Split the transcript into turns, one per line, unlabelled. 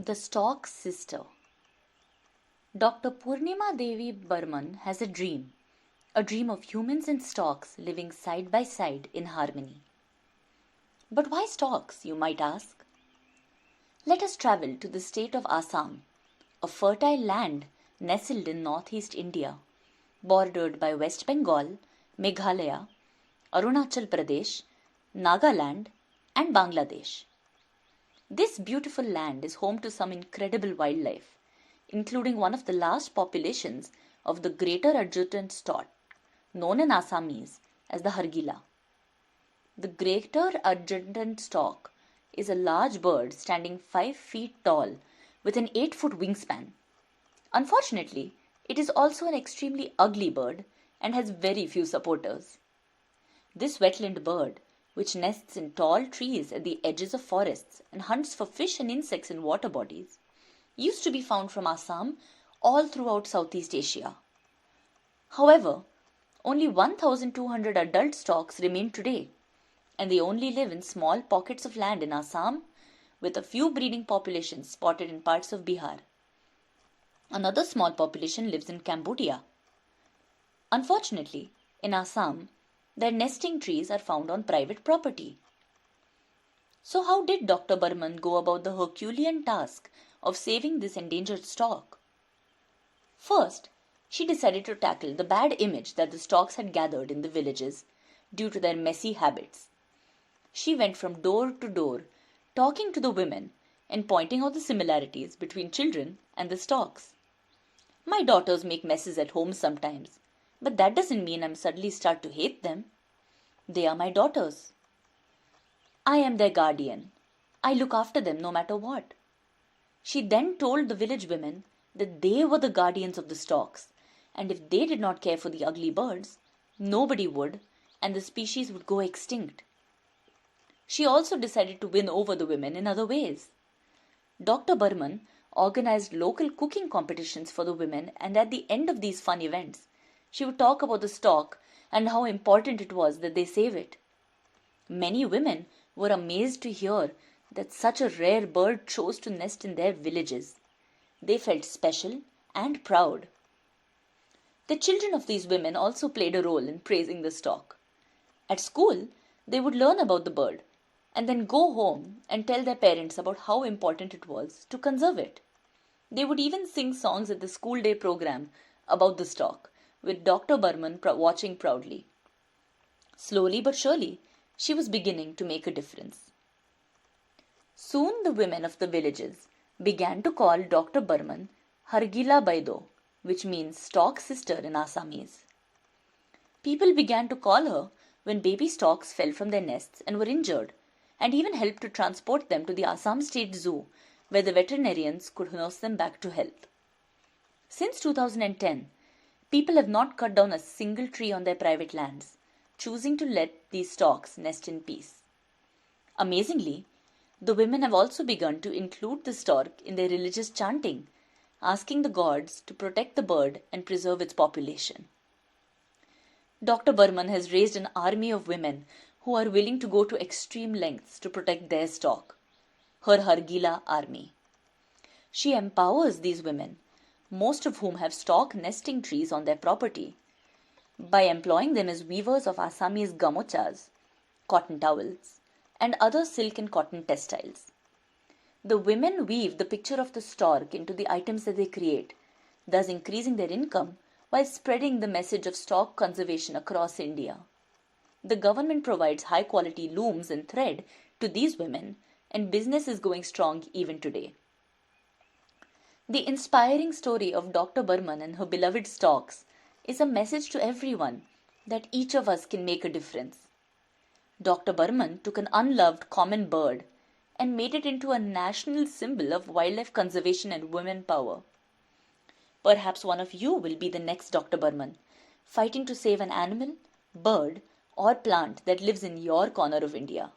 The Stork's Sister. Dr. Purnima Devi Burman has a dream of humans and storks living side by side in harmony. But why storks, you might ask? Let us travel to the state of Assam, a fertile land nestled in northeast India, bordered by West Bengal, Meghalaya, Arunachal Pradesh, Nagaland, and Bangladesh. This beautiful land is home to some incredible wildlife, including one of the last populations of the greater adjutant stork, known in Assamese as the Hargila. The greater adjutant stork is a large bird standing 5 feet tall with an 8-foot wingspan. Unfortunately, it is also an extremely ugly bird and has very few supporters. This wetland bird, which nests in tall trees at the edges of forests and hunts for fish and insects in water bodies, used to be found from Assam all throughout Southeast Asia. However, only 1,200 adult storks remain today, and they only live in small pockets of land in Assam, with a few breeding populations spotted in parts of Bihar. Another small population lives in Cambodia. Unfortunately, in Assam, their nesting trees are found on private property. So, how did Dr. Burman go about the Herculean task of saving this endangered stork? First, she decided to tackle the bad image that the storks had gathered in the villages due to their messy habits. She went from door to door, talking to the women and pointing out the similarities between children and the storks. My daughters make messes at home sometimes, but that doesn't mean I'm suddenly start to hate them. They are my daughters. I am their guardian. I look after them no matter what. She then told the village women that they were the guardians of the storks, and if they did not care for the ugly birds, nobody would, and the species would go extinct. She also decided to win over the women in other ways. Dr. Burman organized local cooking competitions for the women, and at the end of these fun events, she would talk about the stork and how important it was that they save it. Many women were amazed to hear that such a rare bird chose to nest in their villages. They felt special and proud. The children of these women also played a role in praising the stork. At school, they would learn about the bird and then go home and tell their parents about how important it was to conserve it. They would even sing songs at the school day program about the stork, with Dr. Burman watching proudly. Slowly but surely, she was beginning to make a difference. Soon the women of the villages began to call Dr. Burman Hargila Baido, which means stork sister in Assamese. People began to call her when baby storks fell from their nests and were injured, and even helped to transport them to the Assam State Zoo, where the veterinarians could nurse them back to health. Since 2010, people have not cut down a single tree on their private lands, choosing to let these storks nest in peace. Amazingly, the women have also begun to include the stork in their religious chanting, asking the gods to protect the bird and preserve its population. Dr. Burman has raised an army of women who are willing to go to extreme lengths to protect their stork, her Hargila army. She empowers these women, most of whom have stork nesting trees on their property, by employing them as weavers of Assamese gamochas, cotton towels, and other silk and cotton textiles. The women weave the picture of the stork into the items that they create, thus increasing their income while spreading the message of stork conservation across India. The government provides high quality looms and thread to these women, and business is going strong even today. The inspiring story of Dr. Burman and her beloved storks is a message to everyone that each of us can make a difference. Dr. Burman took an unloved common bird and made it into a national symbol of wildlife conservation and women power. Perhaps one of you will be the next Dr. Burman, fighting to save an animal, bird, or plant that lives in your corner of India.